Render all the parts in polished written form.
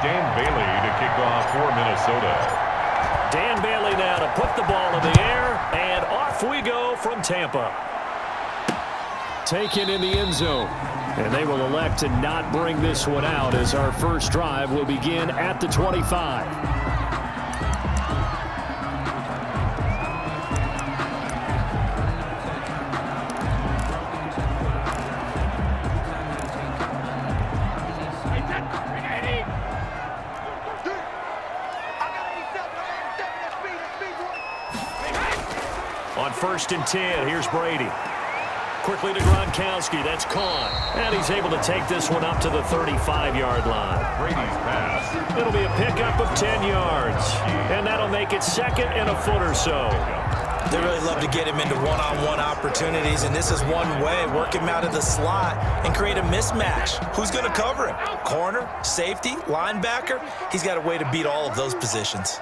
Dan Bailey to kick off for Minnesota. Dan Bailey now to put the ball in the air, and off we go from Tampa. Taken in the end zone. And they will elect to not bring this one out as our first drive will begin at the 25. On 1st and 10, here's Brady. Quickly to Gronkowski. That's caught. And he's able to take this one up to the 35-yard line. Brady's pass. It'll be a pickup of 10 yards. And that'll make it second and a foot or so. They really love to get him into one-on-one opportunities, and this is one way. Work him out of the slot and create a mismatch. Who's going to cover him? Corner, safety, linebacker? He's got a way to beat all of those positions.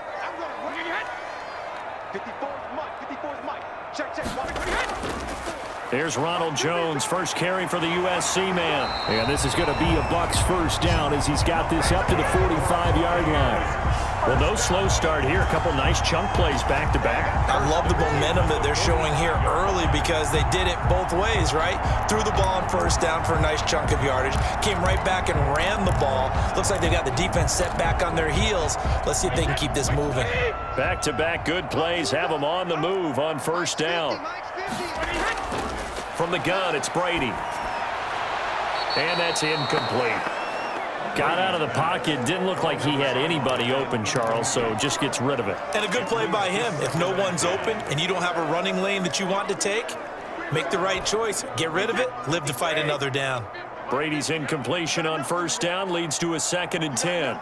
There's Ronald Jones, first carry for the USC man. And this is going to be a BUCS first down as he's got this up to the 45-yard line. Well, no slow start here. A couple nice chunk plays back-to-back. I love the momentum that they're showing here early because they did it both ways, right? Threw the ball on first down for a nice chunk of yardage. Came right back and ran the ball. Looks like they got the defense set back on their heels. Let's see if they can keep this moving. Back-to-back good plays have them on the move on first down. From the gun, it's Brady. And that's incomplete. Got out of the pocket. Didn't look like he had anybody open, Charles, so just gets rid of it. And a good play by him. If no one's open and you don't have a running lane that you want to take, make the right choice. Get rid of it. Live to fight another down. Brady's incompletion on first down leads to a 2nd and 10.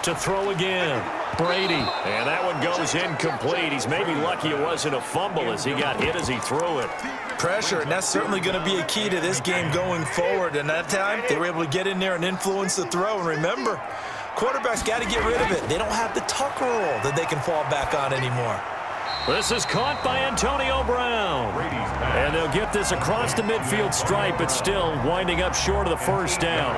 To throw again. Brady. And that one goes incomplete. He's maybe lucky it wasn't a fumble as he got hit as he threw it. Pressure, and that's certainly going to be a key to this game going forward. And that time, they were able to get in there and influence the throw. And remember, quarterbacks got to get rid of it. They don't have the tuck roll that they can fall back on anymore. This is caught by Antonio Brown. And they'll get this across the midfield stripe, but still winding up short of the first down.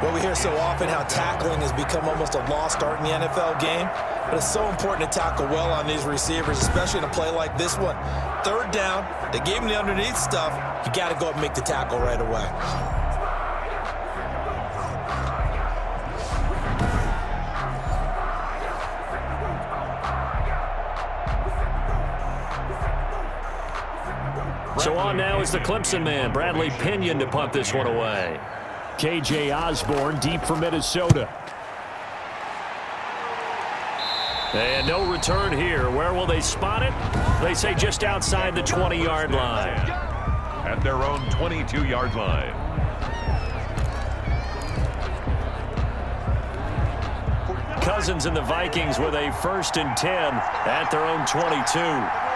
Well, we hear so often how tackling has become almost a lost art in the NFL game, but it's so important to tackle well on these receivers, especially in a play like this one. 3rd down, they gave him the underneath stuff. You got to go up and make the tackle right away. So on now is the Clemson man, Bradley Pinion, to punt this one away. K.J. Osborne deep for Minnesota. And no return here. Where will they spot it? They say just outside the 20-yard line. At their own 22-yard line. Cousins and the Vikings with a 1st and 10 at their own 22.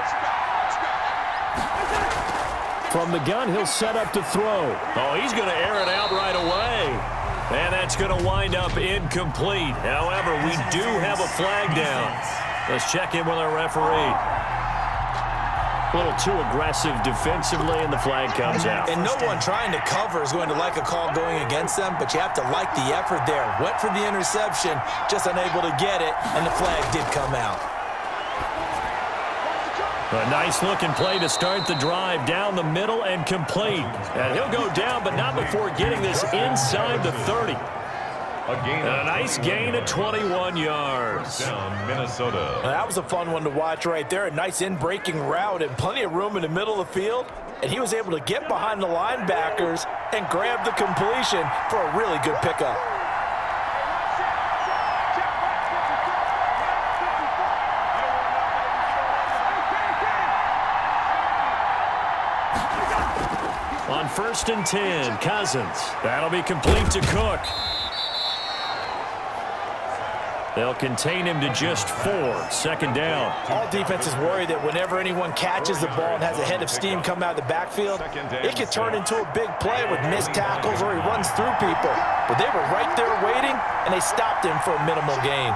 From the gun, he'll set up to throw. Oh, he's going to air it out right away. And that's going to wind up incomplete. However, we do have a flag down. Let's check in with our referee. A little too aggressive defensively, and the flag comes out. And no one trying to cover is going to like a call going against them, but you have to like the effort there. Went for the interception, just unable to get it, and the flag did come out. A nice-looking play to start the drive down the middle and complete. And he'll go down, but not before getting this inside the 30. A nice gain of 21 yards. Down Minnesota. Now, that was a fun one to watch right there. A nice in-breaking route and plenty of room in the middle of the field. And he was able to get behind the linebackers and grab the completion for a really good pickup. On 1st and 10, Cousins. That'll be complete to Cook. They'll contain him to just 4. 2nd down. All defenses worry that whenever anyone catches the ball and has a head of steam come out of the backfield, it could turn into a big play with missed tackles or he runs through people. But they were right there waiting, and they stopped him for a minimal gain.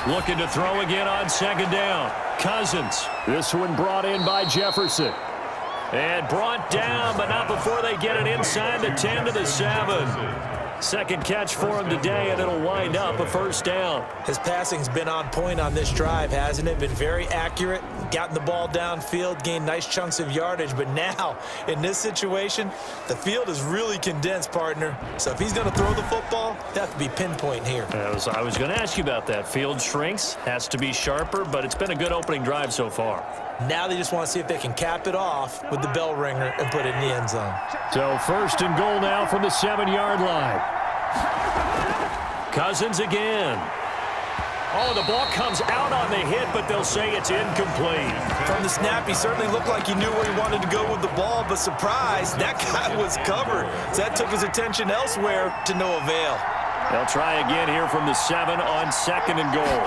Looking to throw again on 2nd down. Cousins. This one brought in by Jefferson. And brought down, but not before they get it inside the 10 to the 7. Second catch for him today, and it'll wind up a first down. His passing's been on point on this drive, hasn't it? Been very accurate, gotten the ball downfield, gained nice chunks of yardage. But now, in this situation, the field is really condensed, partner. So if he's going to throw the football, he'll have to be pinpoint here. I was going to ask you about that. Field shrinks, has to be sharper, but it's been a good opening drive so far. Now they just want to see if they can cap it off with the bell ringer and put it in the end zone. So first and goal now from the 7-yard line. Cousins again. Oh, the ball comes out on the hit, but they'll say it's incomplete. From the snap, he certainly looked like he knew where he wanted to go with the ball, but surprise, that guy was covered. So that took his attention elsewhere to no avail. They'll try again here from the 7 on second and goal.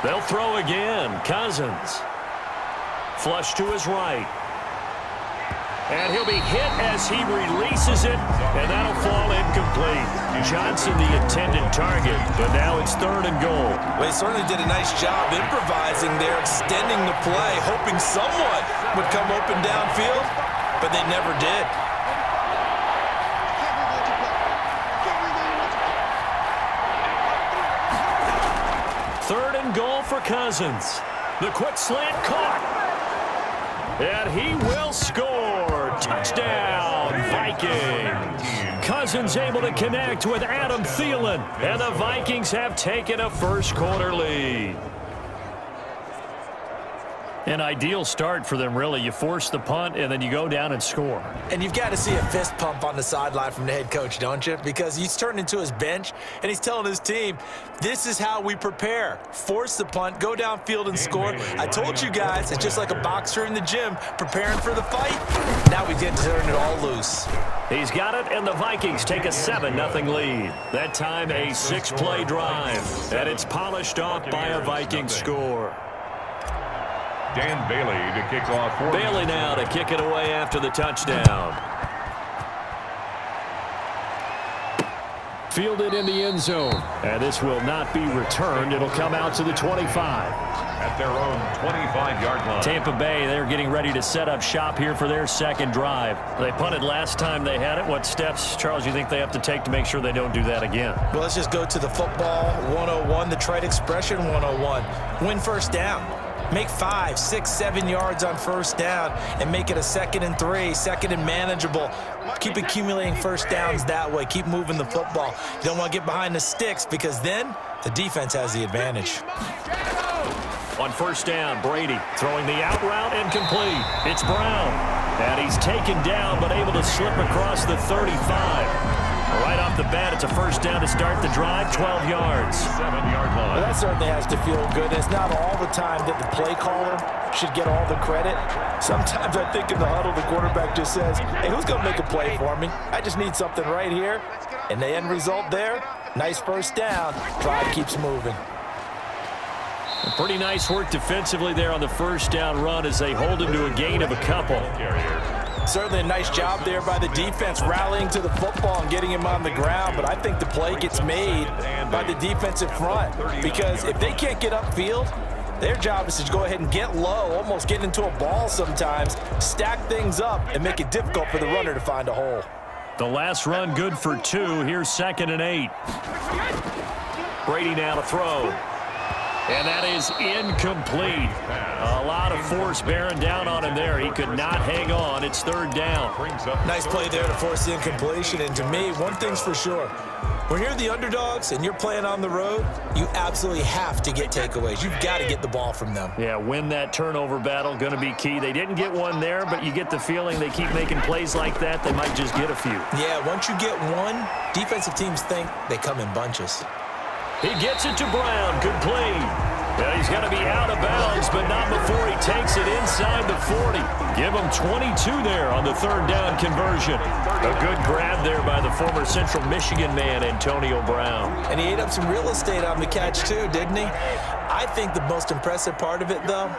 They'll throw again. Cousins. Flush to his right. And he'll be hit as he releases it, and that'll fall incomplete. Johnson the intended target, but now it's third and goal. Well, he certainly did a nice job improvising there, extending the play, hoping someone would come open downfield, but they never did. Third and goal for Cousins. The quick slant caught. And he will score. Touchdown, Vikings. Cousins able to connect with Adam Thielen. And the Vikings have taken a first-quarter lead. An ideal start for them, really. You force the punt, and then you go down and score. And you've got to see a fist pump on the sideline from the head coach, don't you? Because he's turned into his bench, and he's telling his team, this is how we prepare. Force the punt, go downfield and score. I told you guys, it's just like a boxer in the gym preparing for the fight. Now we get to turn it all loose. He's got it, and the Vikings take a 7-0 lead. That time a 6-play drive, and it's polished off by a Viking score. Dan Bailey to kick off. Bailey now to kick it away after the touchdown. Fielded in the end zone. And this will not be returned. It'll come out to the 25. At their own 25-yard line. Tampa Bay, they're getting ready to set up shop here for their second drive. They punted last time they had it. What steps, Charles, do you think they have to take to make sure they don't do that again? Well, let's just go to the football 101, the trite expression 101. Win first down. Make 5, 6, 7 yards on first down and make it a 2nd and 3, 2nd and manageable. Keep accumulating first downs that way. Keep moving the football. You don't want to get behind the sticks because then the defense has the advantage. On first down, Brady throwing the out route incomplete. It's Brown. And he's taken down but able to slip across the 35. Right off the bat, it's a first down to start the drive, 12 yards. 7-yard line. Well, that certainly has to feel good. It's not all the time that the play caller should get all the credit. Sometimes I think in the huddle, the quarterback just says, hey, who's going to make a play for me? I just need something right here. And the end result there, nice first down. Drive keeps moving. Pretty nice work defensively there on the first down run as they hold him to a gain of a couple. Certainly a nice job there by the defense rallying to the football and getting him on the ground, but I think the play gets made by the defensive front because if they can't get upfield, their job is to go ahead and get low, almost get into a ball sometimes, stack things up, and make it difficult for the runner to find a hole. The last run good for 2. Here's 2nd and 8. Brady now to throw. And that is incomplete. A lot of force bearing down on him there. He could not hang on. It's third down. Nice play there to force the incompletion. And to me, one thing's for sure. When you're the underdogs and you're playing on the road, you absolutely have to get takeaways. You've got to get the ball from them. Yeah, win that turnover battle, going to be key. They didn't get one there, but you get the feeling they keep making plays like that, they might just get a few. Yeah, once you get one, defensive teams think they come in bunches. He gets it to Brown. Good play. Yeah, he's going to be out of bounds, but not before he takes it inside the 40. Give him 22 there on the third down conversion. A good grab there by the former Central Michigan man, Antonio Brown. And he ate up some real estate on the catch too, didn't he? I think the most impressive part of it, though,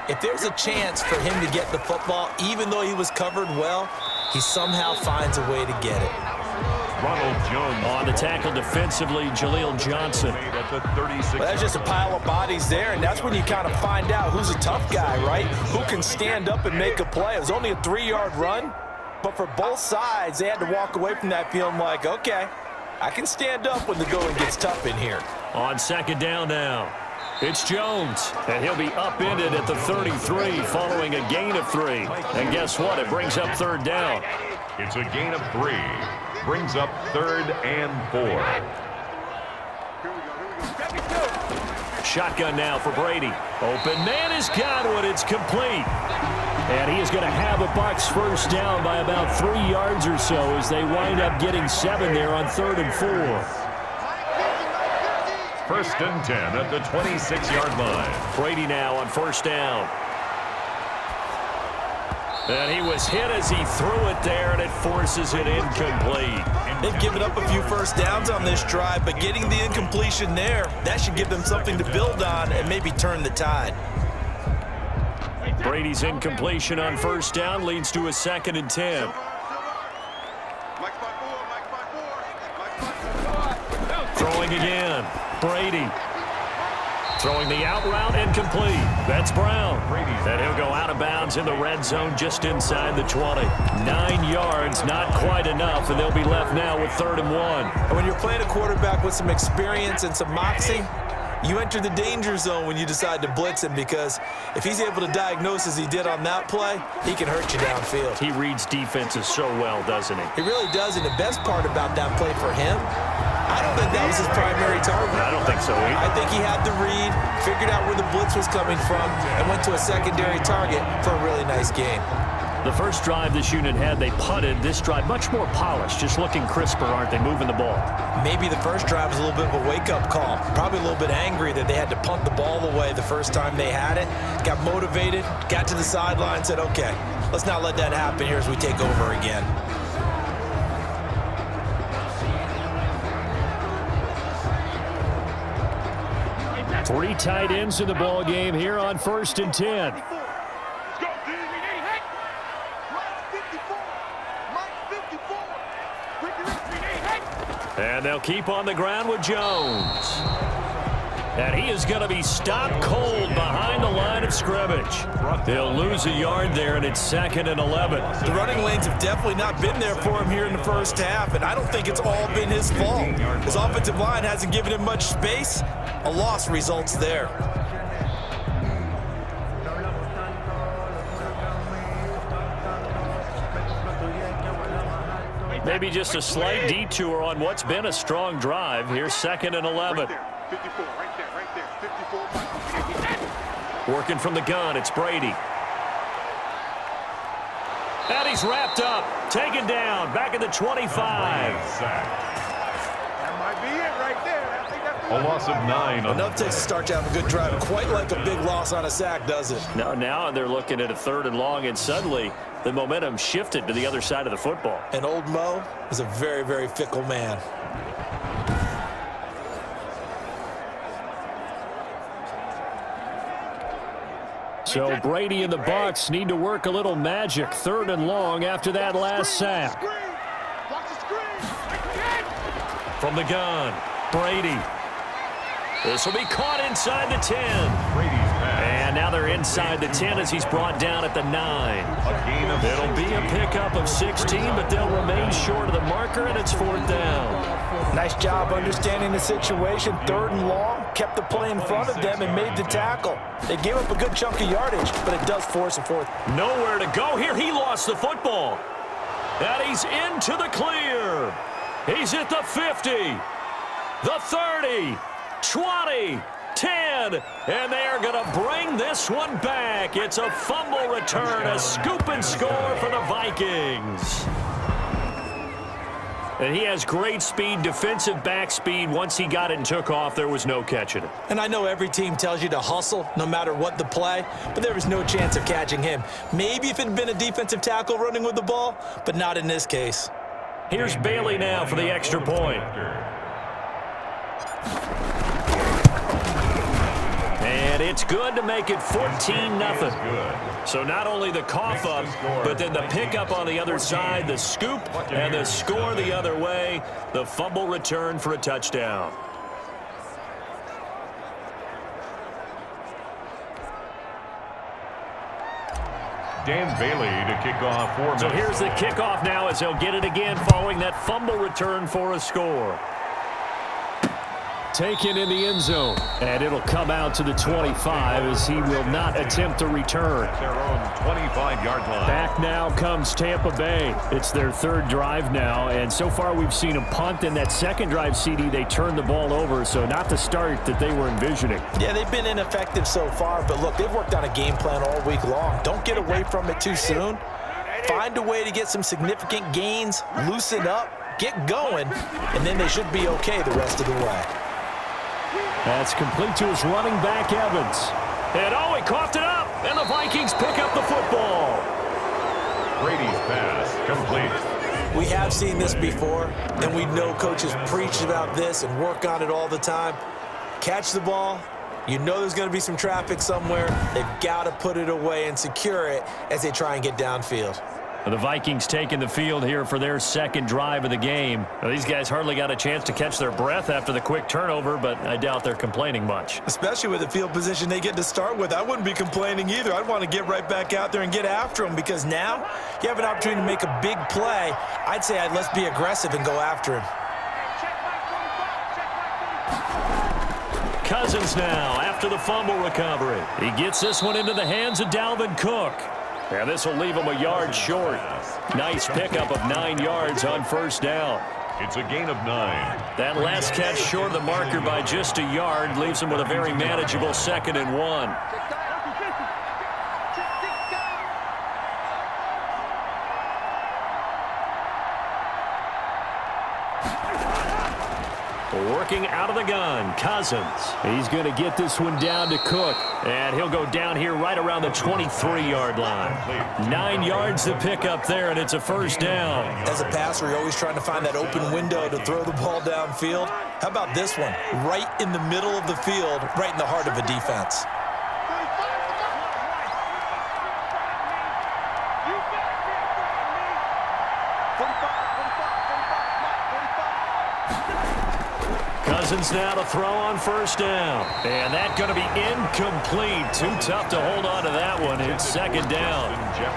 if there's a chance for him to get the football, even though he was covered well, he somehow finds a way to get it. Ronald Jones. On the tackle defensively, Jaleel Johnson. At the 36. Well, that's just a pile of bodies there, and that's when you kind of find out who's a tough guy, right? Who can stand up and make a play. It was only a 3-yard run, but for both sides, they had to walk away from that feeling like, okay, I can stand up when the going gets tough in here. On second down now, it's Jones, and he'll be upended at the 33 following a gain of 3. And guess what? It brings up third down. It's a gain of 3. Brings up 3rd and 4. Shotgun now for Brady. Open man is Godwin. It's complete. And he is going to have a BUCS first down by about 3 yards or so as they wind up getting 7 there on 3rd and 4. 1st and 10 at the 26-yard line. Brady now on first down. And he was hit as he threw it there, and it forces it incomplete. They've given up a few first downs on this drive, but getting the incompletion there, that should give them something to build on and maybe turn the tide. Brady's incompletion on first down leads to a 2nd and 10. Throwing again. Brady. Throwing the out route incomplete. That's Brown. And he'll go out of bounds in the red zone just inside the 20. 9 yards, not quite enough, and they'll be left now with 3rd and 1. And when you're playing a quarterback with some experience and some moxie, you enter the danger zone when you decide to blitz him, because if he's able to diagnose as he did on that play, he can hurt you downfield. He reads defenses so well, doesn't he? He really does, and the best part about that play for him, I don't think that was his primary target. I don't think so either. I think he had the read, figured out where the blitz was coming from, and went to a secondary target for a really nice game. The first drive this unit had, they punted. This drive, much more polished, just looking crisper, aren't they, moving the ball? Maybe the first drive was a little bit of a wake-up call. Probably a little bit angry that they had to punt the ball away the first time they had it. Got motivated, got to the sideline, said, okay, let's not let that happen here as we take over again. Three tight ends in the ball game here on 1st and 10. And they'll keep on the ground with Jones. And he is going to be stopped cold behind the line of scrimmage. They'll lose a yard there, and it's 2nd and 11. The running lanes have definitely not been there for him here in the first half, and I don't think it's all been his fault. His offensive line hasn't given him much space. A loss results there. Maybe just a slight detour on what's been a strong drive. Here's 2nd and 11. Working from the gun, it's Brady. And he's wrapped up, taken down, back at the 25. That might be it right there. I think that's A loss of 9. Enough takes to start you out a good drive. Quite like a big loss on a sack, does it? Now they're looking at a 3rd and long, and suddenly the momentum shifted to the other side of the football. And old Mo is a very, very fickle man. So Brady and the BUCS need to work a little magic. 3rd and long after that last sack. From the gun, Brady. This will be caught inside the 10. Brady's pass. And now they're inside the 10 as he's brought down at the 9. A gain of It'll be a pickup of 16, but they'll remain short of the marker, and it's 4th down. Nice job understanding the situation. 3rd and long, kept the play in front of them and made the tackle. They gave up a good chunk of yardage, but it does force a 4th. Nowhere to go here. He lost the football. And he's into the clear. He's at the 50, the 30, 20, 10, and they are going to bring this one back. It's a fumble return, a scoop and score for the Vikings. And he has great speed, defensive back speed. Once he got it and took off, there was no catching it. And I know every team tells you to hustle no matter what the play, but there was no chance of catching him. Maybe if it had been a defensive tackle running with the ball, but not in this case. Here's Bailey now for the extra point. And And it's good to make it 14-0. So not only the cough up, but then the pickup on the other side, the scoop, and the score the other way, the fumble return for a touchdown. Dan Bailey to kick off for So here's the kickoff now as he'll get it again following that fumble return for a score. Taken in the end zone, and it'll come out to the 25 as he will not attempt a return. Their own 25-yard line. Back now comes Tampa Bay. It's their third drive now, and so far we've seen a punt. In that second drive, CD, they turned the ball over, so not the start that they were envisioning. Yeah, they've been ineffective so far, but look, they've worked on a game plan all week long. Don't get away from it too soon. Find a way to get some significant gains, loosen up, get going, and then they should be okay the rest of the way. That's complete to his running back, Evans. And oh, he coughed it up, and the Vikings pick up the football. Brady's pass complete. We have seen this before, and we know coaches preach about this and work on it all the time. Catch the ball. You know there's going to be some traffic somewhere. They've got to put it away and secure it as they try and get downfield. The Vikings taking the field here for their second drive of the game. Now, these guys hardly got a chance to catch their breath after the quick turnover, but I doubt they're complaining much. Especially with the field position they get to start with. I wouldn't be complaining either. I'd want to get right back out there and get after them because now you have an opportunity to make a big play. I'd say let's be aggressive and go after him. Cousins now after the fumble recovery. He gets this one into the hands of Dalvin Cook. And this will leave him a yard short. Nice pickup of 9 yards on first down. It's a gain of 9. That last catch short of the marker by just a yard leaves him with a very manageable 2nd and 1. Working out of the gun, Cousins. He's going to get this one down to Cook. And he'll go down here right around the 23-yard line. 9 yards to pick up there, and it's a first down. As a passer, you're always trying to find that open window to throw the ball downfield. How about this one? Right in the middle of the field, right in the heart of a defense. Cousins now to throw on first down. And that's going to be incomplete. Too tough to hold on to that one. It's second down.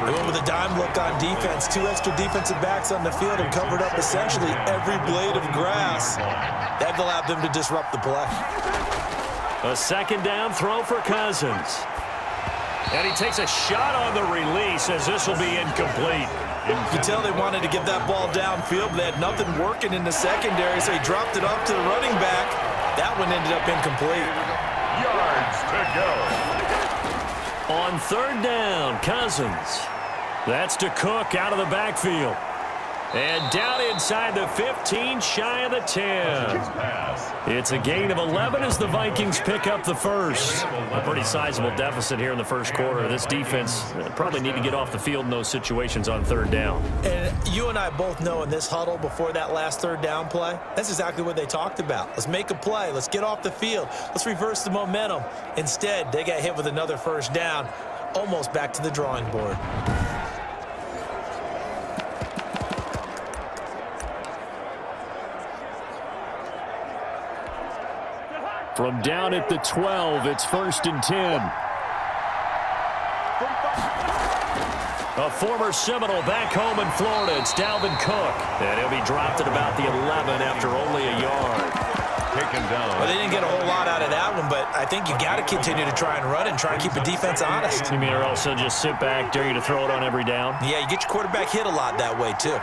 Going with a dime look on defense. 2 extra defensive backs on the field and covered up essentially every blade of grass. That allowed them to disrupt the play. A second down throw for Cousins. And he takes a shot on the release as this will be incomplete. You can tell they wanted to get that ball downfield, but they had nothing working in the secondary, so he dropped it off to the running back. That one ended up incomplete. Yards to go. On third down, Cousins. That's to Cook out of the backfield. And down inside the 15, shy of the 10. It's a gain of 11 as the Vikings pick up the first. A pretty sizable deficit here in the first quarter. This defense probably need to get off the field in those situations on third down. And you and I both know in this huddle before that last third down play, that's exactly what they talked about. Let's make a play. Let's get off the field. Let's reverse the momentum. Instead, they got hit with another first down, almost back to the drawing board. From down at the 12, it's 1st and 10. A former Seminole back home in Florida. It's Dalvin Cook. And he'll be dropped at about the 11 after only a yard. Taken down. Well, they didn't get a whole lot out of that one, but I think you got to continue to try and run and try and keep the defense honest. You mean or also just sit back, dare you to throw it on every down? Yeah, you get your quarterback hit a lot that way, too.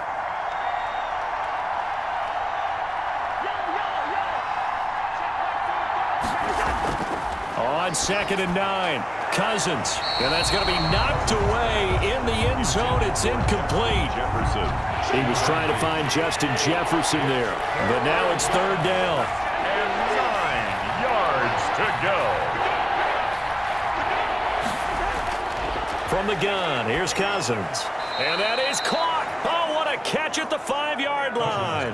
On 2nd and 9, Cousins. And that's going to be knocked away in the end zone. It's incomplete. Jefferson. He was trying to find Justin Jefferson there. But now it's third down. And 9 yards to go. From the gun, here's Cousins. And that is caught. Oh, what a catch at the 5-yard line.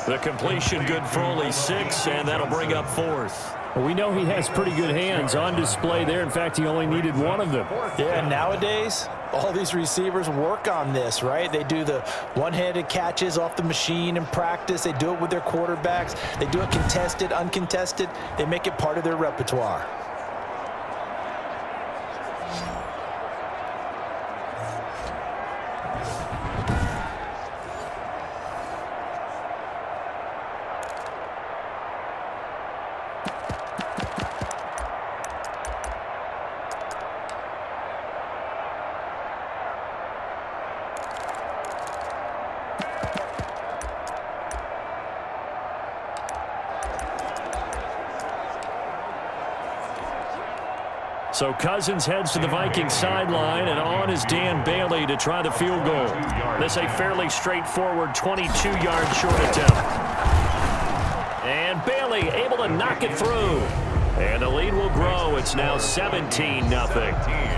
The completion good for only 6, and that'll bring up 4th. Well, we know he has pretty good hands on display there. In fact, he only needed one of them. Yeah, nowadays, all these receivers work on this, right? They do the one-handed catches off the machine in practice. They do it with their quarterbacks. They do it contested, uncontested. They make it part of their repertoire. So Cousins heads to the Vikings sideline, and on is Dan Bailey to try the field goal. This a fairly straightforward 22-yard short attempt. And Bailey able to knock it through. And the lead will grow. It's now 17-0.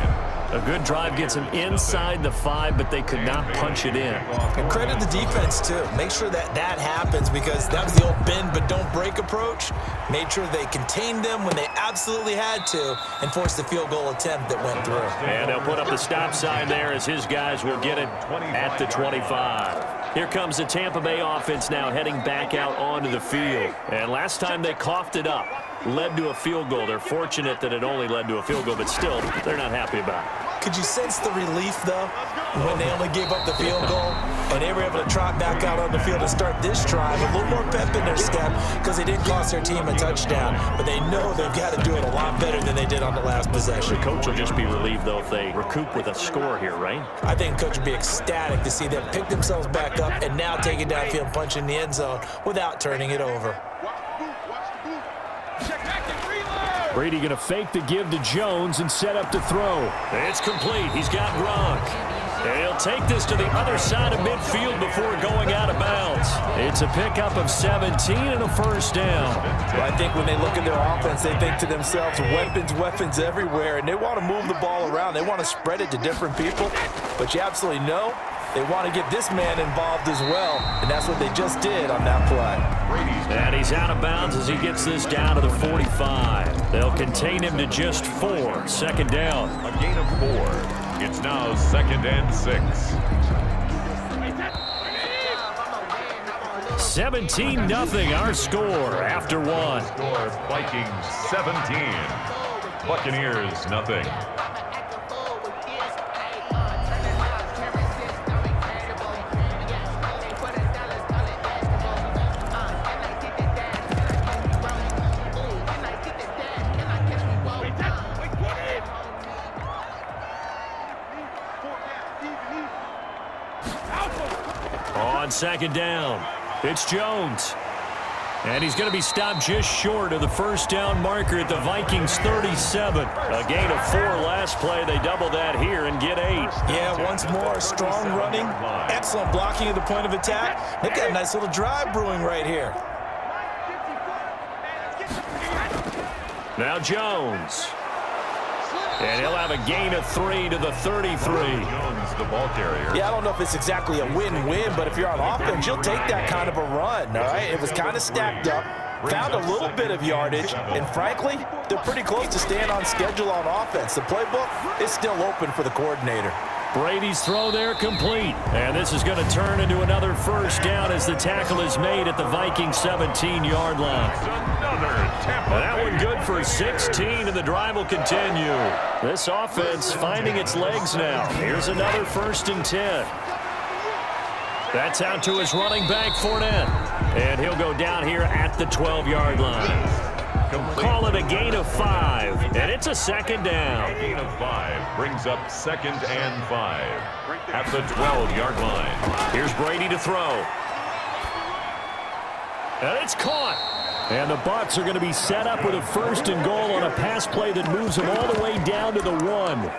A good drive gets them inside the 5, but they could not punch it in. And credit the defense, too. Make sure that happens, because that was the old bend but don't break approach. Made sure they contained them when they absolutely had to and forced the field goal attempt that went through. And they'll put up the stop sign there as his guys will get it at the 25. Here comes the Tampa Bay offense now heading back out onto the field. And last time they coughed it up, led to a field goal. They're fortunate that it only led to a field goal, but still, they're not happy about it. Could you sense the relief, though, when they only gave up the field goal and they were able to trot back out on the field and start this drive? A little more pep in their step because they didn't cost their team a touchdown, but they know they've got to do it a lot better than they did on the last possession. The coach will just be relieved, though, if they recoup with a score here, right? I think the coach would be ecstatic to see them pick themselves back up and now take it downfield and punch in the end zone without turning it over. Brady going to fake the give to Jones and set up to throw. It's complete. He's got Gronk. And he'll take this to the other side of midfield before going out of bounds. It's a pickup of 17 and a first down. Well, I think when they look at their offense, they think to themselves, weapons everywhere, and they want to move the ball around. They want to spread it to different people, but you absolutely know they want to get this man involved as well, and that's what they just did on that play. And he's out of bounds as he gets this down to the 45. They'll contain him to just 4. Second down. A gain of 4. It's now 2nd and 6. 17-0 our score after 1. Score Vikings 17. Buccaneers nothing. On second down, it's Jones. And he's going to be stopped just short of the first down marker at the Vikings 37. A gain of 4 last play. They double that here and get 8. Yeah, once more, strong running, excellent blocking at the point of attack. They've got a nice little drive brewing right here. Now Jones. And he'll have a gain of 3 to the 33. Jones, the ball carrier. Yeah, I don't know if it's exactly a win-win, but if you're on offense, you'll take that kind of a run, all right? It was kind of stacked up, found a little bit of yardage, and frankly, they're pretty close to staying on schedule on offense. The playbook is still open for the coordinator. Brady's throw there complete. And this is going to turn into another first down as the tackle is made at the Vikings 17-yard line. That one good for 16, and the drive will continue. This offense finding its legs now. Here's another 1st and 10. That's out to his running back, Fournette. And he'll go down here at the 12-yard line. Call it a gain of 5, and it's a 2nd down. A gain of 5 brings up 2nd and 5 at the 12-yard line. Here's Brady to throw. And it's caught. And the Bucs are going to be set up with a 1st and goal on a pass play that moves them all the way down to the 1.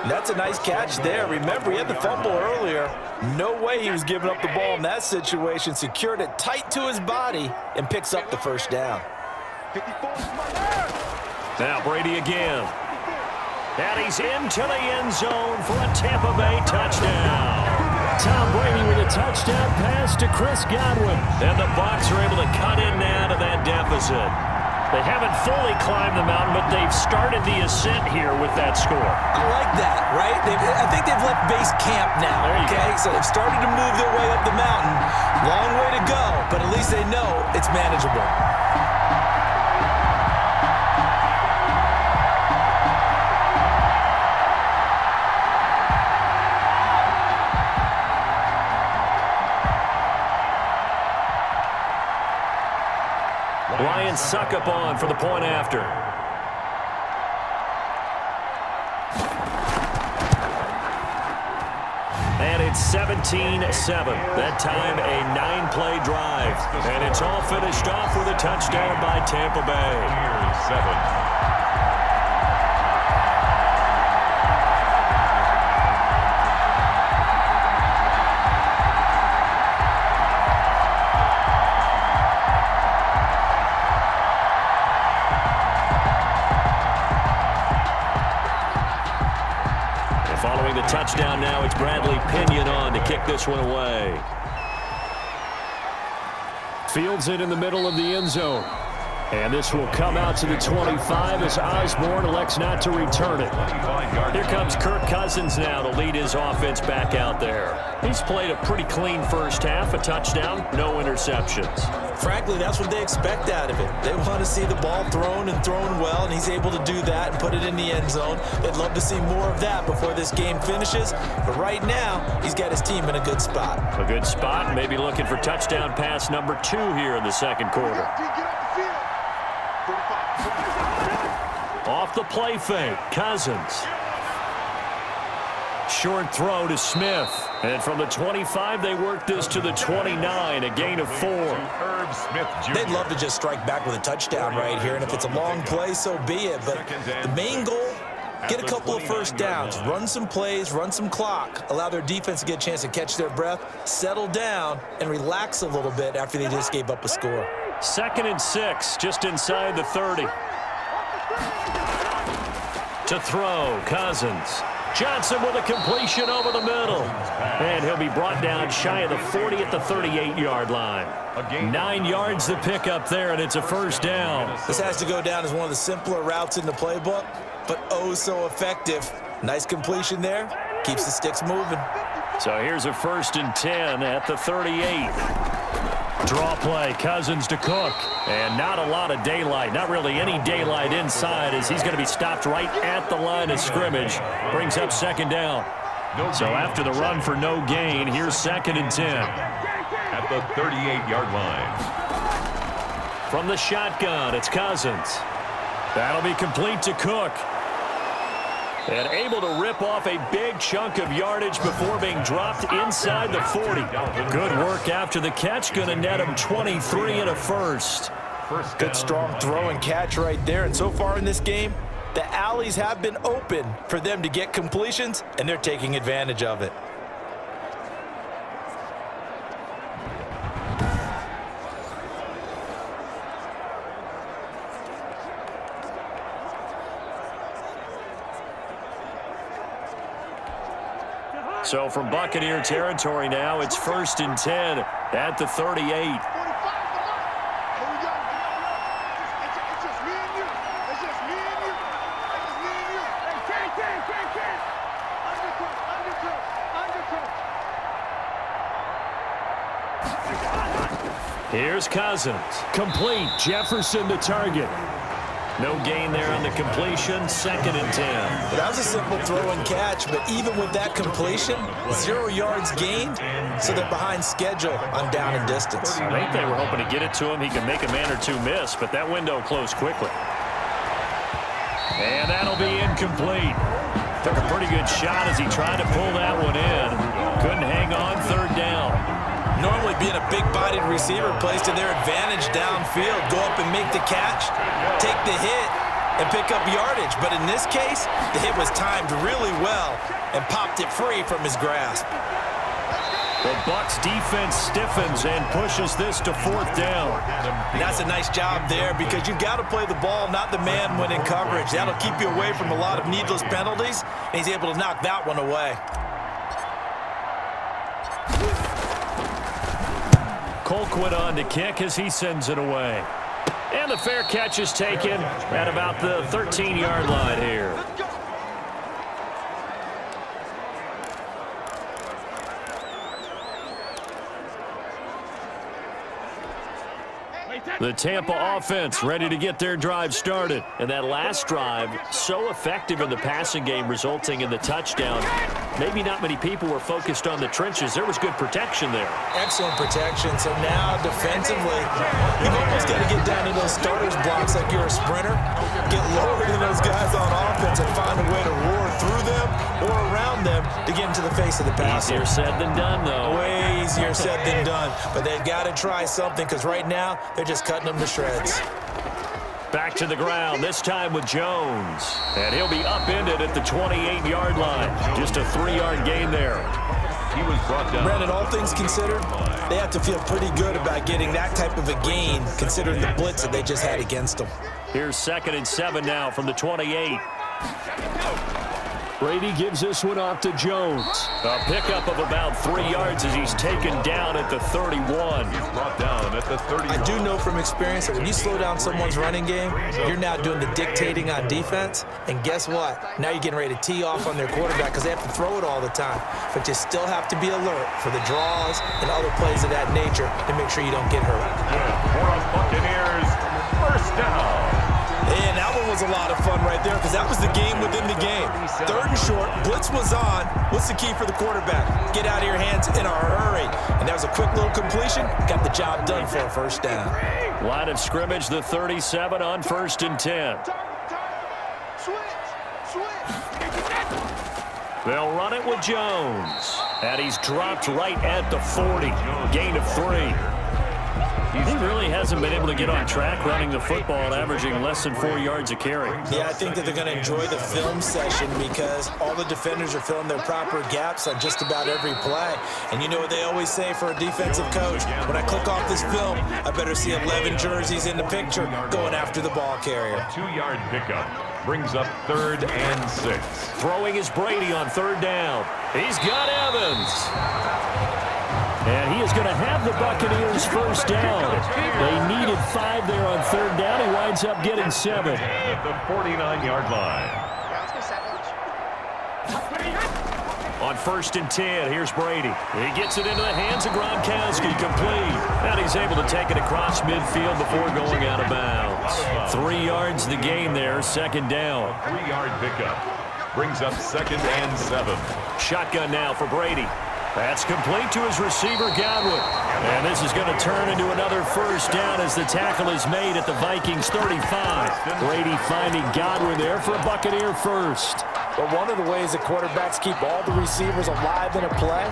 That's a nice catch there. Remember, he had the fumble earlier. No way he was giving up the ball in that situation. Secured it tight to his body and picks up the 1st down. Now Brady again. And he's into the end zone for a Tampa Bay touchdown. Tom Brady with a touchdown pass to Chris Godwin. And the Bucs are able to cut in now to that deficit. They haven't fully climbed the mountain, but they've started the ascent here with that score. I like that, right? I think they've left base camp now, okay? So they've started to move their way up the mountain. Long way to go, but at least they know it's manageable. Lions suck up on for the point after. And it's 17-7. That time a 9-play drive. And it's all finished off with a touchdown by Tampa Bay. Here's 7. Following the touchdown now, it's Bradley Pinion on to kick this one away. Fields it in the middle of the end zone. And this will come out to the 25 as Osborne elects not to return it. Here comes Kirk Cousins now to lead his offense back out there. He's played a pretty clean first half, a touchdown, no interceptions. Frankly, that's what they expect out of it. They want to see the ball thrown and thrown well, and he's able to do that and put it in the end zone. They'd love to see more of that before this game finishes. But right now, he's got his team in a good spot. A good spot, maybe looking for touchdown pass number 2 here in the second quarter. Off the play fake, Cousins. Short throw to Smith. And from the 25, they work this to the 29, a gain of 4. Herb Smith Jr. They'd love to just strike back with a touchdown right here, and if it's a long play, so be it. But the main goal, get a couple of first downs, run some plays, run some clock, allow their defense to get a chance to catch their breath, settle down, and relax a little bit after they just gave up a score. 2nd and 6, just inside the 30. To throw, Cousins. Johnson with a completion over the middle. And he'll be brought down shy of the 40 at the 38-yard line. 9 yards to pick up there, and it's a first down. This has to go down as one of the simpler routes in the playbook, but oh so effective. Nice completion there. Keeps the sticks moving. So here's a 1st and 10 at the 38. Draw play, Cousins to Cook. And not a lot of daylight, not really any daylight inside as he's going to be stopped right at the line of scrimmage. Brings up 2nd down. So after the run for no gain, here's 2nd and 10. At the 38-yard line. From the shotgun, it's Cousins. That'll be complete to Cook. And able to rip off a big chunk of yardage before being dropped inside the 40. Good work after the catch. Going to net him 23 and a first. Good strong throw and catch right there. And so far in this game, the alleys have been open for them to get completions, and they're taking advantage of it. So from Buccaneer territory now, it's 1st and 10 at the 38. Here's Cousins. Complete. Jefferson the target. No gain there on the completion. 2nd and 10. That was a simple throw and catch, but even with that completion, 0 yards gained, so they're behind schedule on down and distance. I think they were hoping to get it to him. He can make a man or two miss, but that window closed quickly. And that'll be incomplete. Took a pretty good shot as he tried to pull that one in. Couldn't hang on. 3rd down. Normally being a big-bodied receiver plays to their advantage downfield. Go up and make the catch, take the hit, and pick up yardage. But in this case, the hit was timed really well and popped it free from his grasp. The BUCS defense stiffens and pushes this to 4th down. And that's a nice job there because you've got to play the ball, not the man when in coverage. That'll keep you away from a lot of needless penalties, and he's able to knock that one away. Colquitt on to kick as he sends it away. And the fair catch is taken at about the 13-yard line here. The Tampa offense ready to get their drive started. And that last drive, so effective in the passing game, resulting in the touchdown. Maybe not many people were focused on the trenches. There was good protection there. Excellent protection. So now defensively, you've almost got to get down to those starters blocks like you're a sprinter. Get lower than those guys on offense and find a way to roar through them or around them to get into the face of the passer. Easier said than done, though. Way easier said than done. But they've got to try something because right now they're just cutting them to shreds. Back to the ground, this time with Jones. And he'll be upended at the 28-yard line. Just a 3-yard gain there. He was brought down. Brandon, all things considered, they have to feel pretty good about getting that type of a gain considering the blitz that they just had against them. Here's 2nd and 7 now from the 28. Brady gives this one off to Jones. A pickup of about 3 yards as he's taken down at the 31. He's brought down at the 30. I do know from experience that when you slow down someone's running game, you're now doing the dictating on defense. And guess what? Now you're getting ready to tee off on their quarterback because they have to throw it all the time. But you still have to be alert for the draws and other plays of that nature to make sure you don't get hurt. For the Buccaneers, first down. And that one was a lot of fun right there because that was the game within the game. 3rd and short, blitz was on. What's the key for the quarterback? Get out of your hands in a hurry. And that was a quick little completion. Got the job done for a first down. Line of scrimmage, the 37 on 1st and 10. They'll run it with Jones. And he's dropped right at the 40. Gain of 3. He really hasn't been able to get on track running the football, averaging less than 4 yards a carry. Yeah, I think that they're going to enjoy the film session because all the defenders are filling their proper gaps on just about every play. And you know what they always say for a defensive coach? When I click off this film, I better see 11 jerseys in the picture going after the ball carrier. 2-yard pickup brings up 3rd and 6. Throwing is Brady on 3rd down. He's got Evans. And he is going to have the Buccaneers first down. They needed 5 there on 3rd down. He winds up getting 7. At the 49-yard line. On 1st and 10, here's Brady. He gets it into the hands of Gronkowski, complete. And he's able to take it across midfield before going out of bounds. 3 yards the gain there, 2nd down. 3-yard pickup brings up 2nd and 7. Shotgun now for Brady. That's complete to his receiver, Godwin. And this is going to turn into another first down as the tackle is made at the Vikings 35. Brady finding Godwin there for a Buccaneer first. But one of the ways that quarterbacks keep all the receivers alive in a play,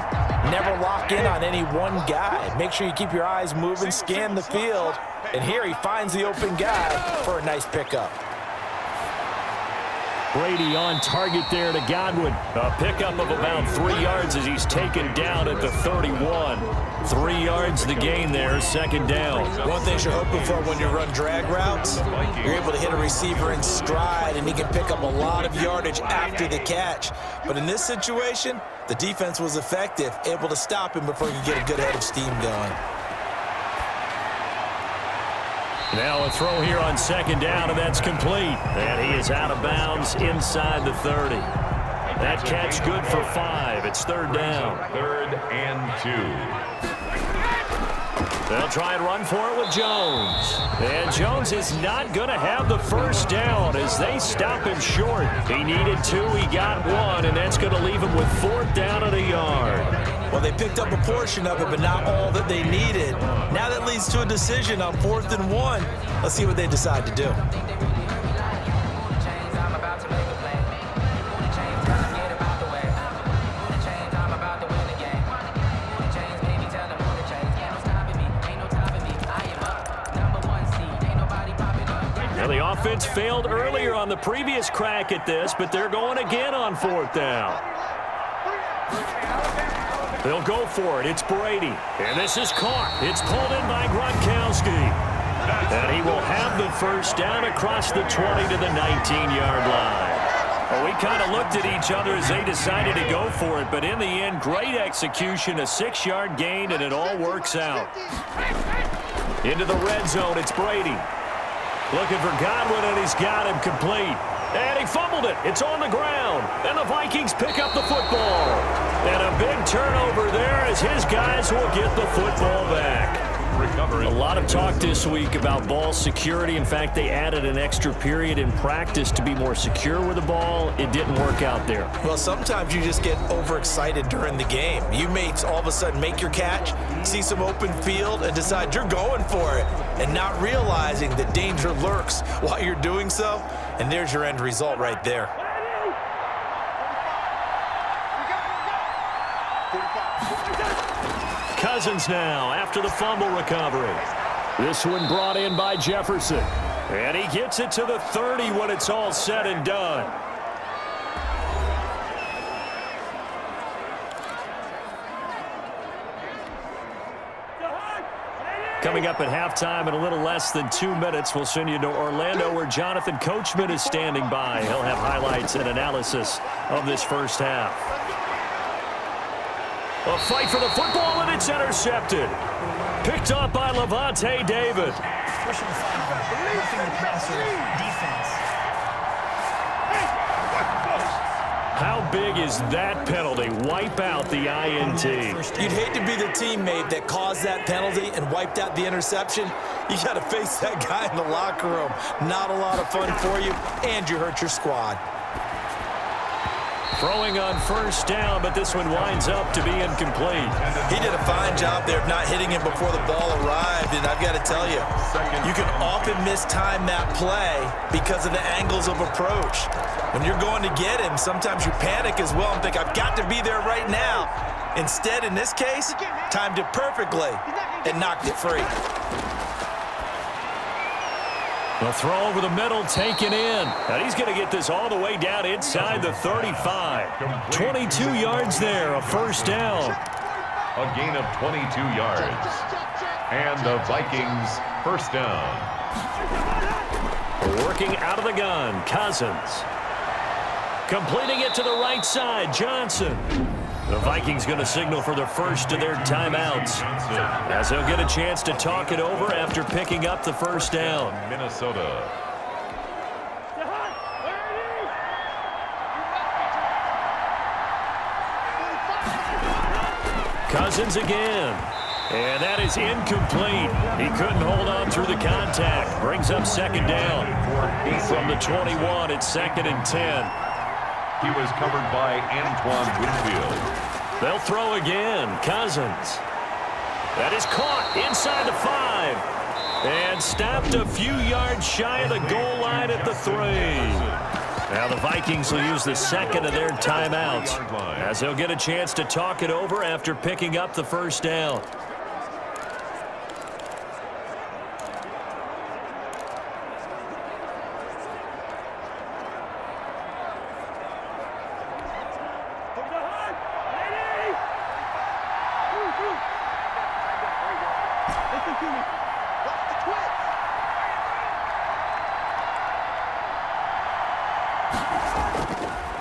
never lock in on any one guy. Make sure you keep your eyes moving, scan the field. And here he finds the open guy for a nice pickup. Brady on target there to Godwin. A pickup of about 3 yards as he's taken down at the 31. 3 yards the gain there, 2nd down. One thing you're hoping for when you run drag routes, you're able to hit a receiver in stride and he can pick up a lot of yardage after the catch. But in this situation, the defense was effective, able to stop him before he could get a good head of steam going. Now a throw here on 2nd down, and that's complete. And he is out of bounds inside the 30. That catch good for 5. It's 3rd down. 3rd and 2. They'll try and run for it with Jones. And Jones is not going to have the first down as they stop him short. He needed 2, he got 1, and that's going to leave him with 4th down and a yard. Well, they picked up a portion of it, but not all that they needed. Now that leads to a decision on 4th and 1. Let's see what they decide to do. Now the offense failed earlier on the previous crack at this, but they're going again on 4th down. They'll go for it. It's Brady. And this is caught. It's pulled in by Gronkowski. And he will have the first down across the 20 to the 19-yard line. Well, we kind of looked at each other as they decided to go for it, but in the end, great execution, a 6-yard gain, and it all works out. Into the red zone, it's Brady. Looking for Godwin, and he's got him complete. And he fumbled it. It's on the ground. And the Vikings pick up the football. And a big turnover there as his guys will get the football back. A lot of talk this week about ball security. In fact, they added an extra period in practice to be more secure with the ball. It didn't work out there. Well, sometimes you just get overexcited during the game. You may all of a sudden make your catch, see some open field, and decide you're going for it, and not realizing that danger lurks while you're doing so. And there's your end result right there. Cousins now after the fumble recovery. This one brought in by Jefferson. And he gets it to the 30 when it's all said and done. Coming up at halftime in a little less than 2 minutes, we'll send you to Orlando where Jonathan Coachman is standing by. He'll have highlights and analysis of this first half. A fight for the football, and it's intercepted. Picked up by Levante David. Pushing the sideline, roughing the passer, defense. How big is that penalty? Wipe out the INT. You'd hate to be the teammate that caused that penalty and wiped out the interception. You got to face that guy in the locker room. Not a lot of fun for you, and you hurt your squad. Throwing on first down, but this one winds up to be incomplete. He did a fine job there of not hitting him before the ball arrived, and I've got to tell you, you can often mistime that play because of the angles of approach. When you're going to get him, sometimes you panic as well and think, I've got to be there right now. Instead, in this case, timed it perfectly and knocked it free. The throw over the middle taken in. And he's going to get this all the way down inside the 35. 22 yards there, a first down. A gain of 22 yards. And the Vikings first down. Working out of the gun, Cousins. Completing it to the right side, Johnson. The Vikings going to signal for the first of their timeouts, as they'll get a chance to talk it over after picking up the first down. Minnesota. Cousins again. And that is incomplete. He couldn't hold on through the contact. Brings up second down. From the 21, it's 2nd and 10. He was covered by Antoine Winfield. They'll throw again. Cousins. That is caught inside the 5. And stopped a few yards shy of the goal line at the 3. Now the Vikings will use the second of their timeouts, as they'll get a chance to talk it over after picking up the first down.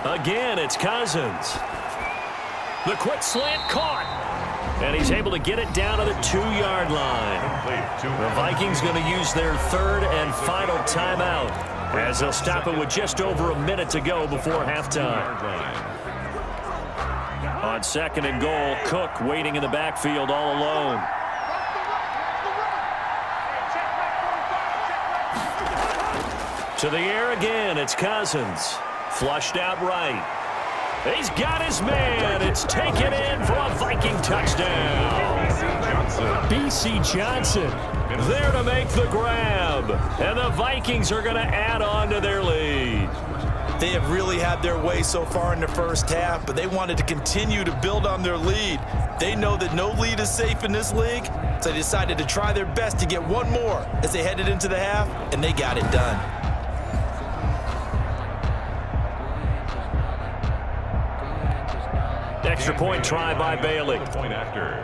Again, it's Cousins. The quick slant caught. And he's able to get it down to the 2-yard line. The Vikings going to use their third and final timeout, as they'll stop it with just over a minute to go before halftime. On 2nd and goal, Cook waiting in the backfield all alone. To the air again, it's Cousins. Flushed out right. He's got his man. It's taken in for a Viking touchdown. B.C. Johnson there to make the grab. And the Vikings are going to add on to their lead. They have really had their way so far in the first half, but they wanted to continue to build on their lead. They know that no lead is safe in this league, so they decided to try their best to get one more as they headed into the half, and they got it done. Extra point try by Bailey. Point after.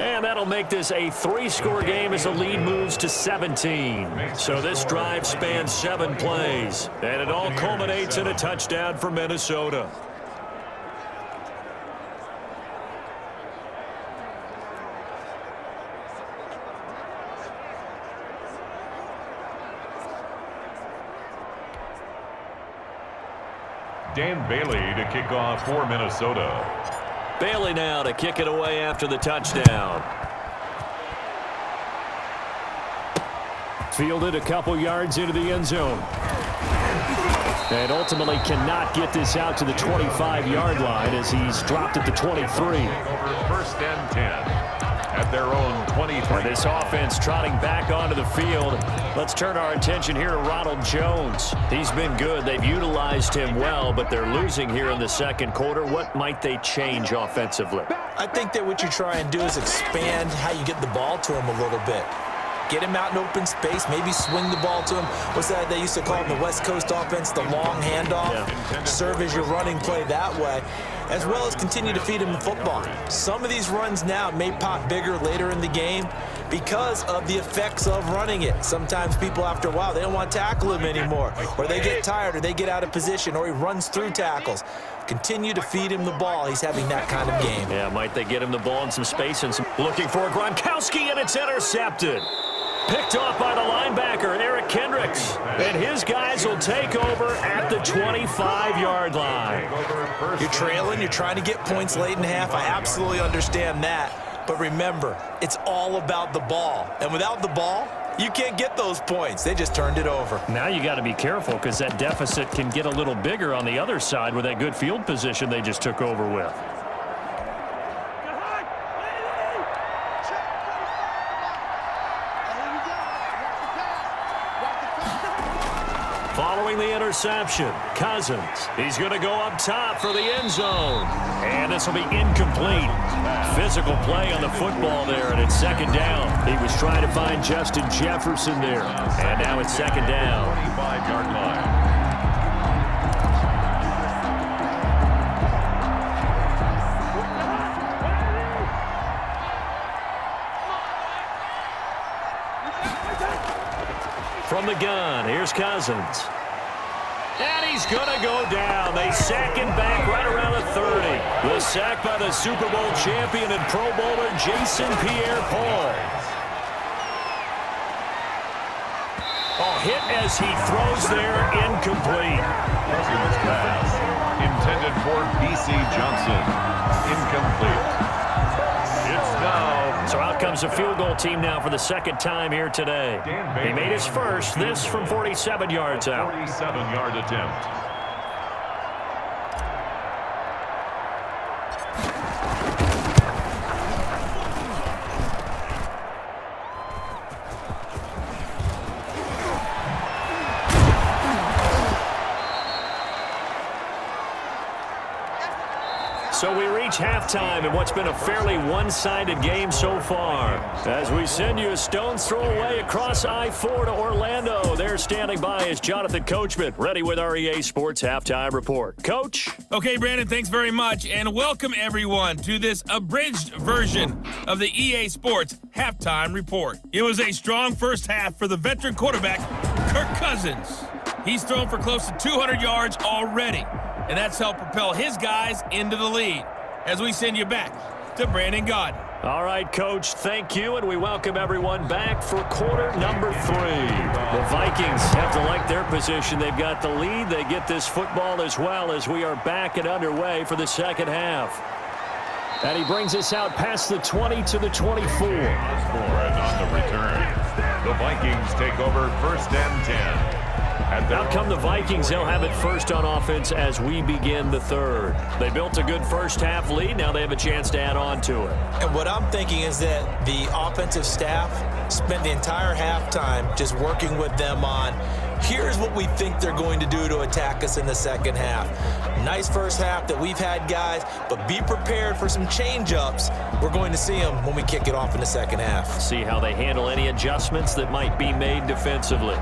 And that'll make this a 3-score game as the lead moves to 17. So this drive spans 7 plays, and it all culminates in a touchdown for Minnesota. Dan Bailey to kick off for Minnesota. Bailey now to kick it away after the touchdown. Fielded a couple yards into the end zone. And ultimately cannot get this out to the 25-yard line as he's dropped at the 23. Over first and 10 at their own 23. And this offense trotting back onto the field. Let's turn our attention here to Ronald Jones. He's been good. They've utilized him well, but they're losing here in the second quarter. What might they change offensively? I think that what you try and do is expand how you get the ball to him a little bit. Get him out in open space, maybe swing the ball to him. What's that they used to call in the West Coast offense, the long handoff? Yeah. Serve as your running play that way, as well as continue to feed him the football. Some of these runs now may pop bigger later in the game because of the effects of running it. Sometimes people, after a while, they don't want to tackle him anymore, or they get tired, or they get out of position, or he runs through tackles. Continue to feed him the ball. He's having that kind of game. Yeah, might they get him the ball in some space and some looking for Gronkowski, and it's intercepted. Picked off by the linebacker, Eric Kendricks. And his guys will take over at the 25-yard line. You're trailing. You're trying to get points late in half. I absolutely understand that. But remember, it's all about the ball. And without the ball, you can't get those points. They just turned it over. Now you got to be careful because that deficit can get a little bigger on the other side with that good field position they just took over with. Following the interception, Cousins. He's going to go up top for the end zone. And this will be incomplete. Physical play on the football there, and it's second down. He was trying to find Justin Jefferson there. And now it's second down. 25-yard line. From the gun, here's Cousins. And he's going to go down. They sack him back right around the 30. The sack by the Super Bowl champion and Pro Bowler Jason Pierre-Paul. Oh, hit as he throws there, incomplete. Cousins pass intended for B.C. Johnson. Incomplete. It's now. So out comes the field goal team now for the second time here today. He made his first, this from 47 yards out. 47-yard attempt. So we reach halftime in what's been a fairly one-sided game so far. As we send you a stone's throw away across I-4 to Orlando. There standing by is Jonathan Coachman, ready with our EA Sports Halftime Report. Coach? Okay, Brandon, thanks very much, and welcome everyone to this abridged version of the EA Sports Halftime Report. It was a strong first half for the veteran quarterback, Kirk Cousins. He's thrown for close to 200 yards already, and that's helped propel his guys into the lead. As we send you back to Brandon Gaudin. All right, Coach, thank you, and we welcome everyone back for quarter number 3. The Vikings have to like their position. They've got the lead. They get this football as well as we are back and underway for the second half. And he brings us out past the 20 to the 24. And on the return, the Vikings take over first and 10. Out come the Vikings. They'll have it first on offense as we begin the third. They built a good first half lead. Now they have a chance to add on to it. And what I'm thinking is that the offensive staff spent the entire halftime just working with them on, here's what we think they're going to do to attack us in the second half. Nice first half that we've had, guys, but be prepared for some change-ups. We're going to see them when we kick it off in the second half. See how they handle any adjustments that might be made defensively.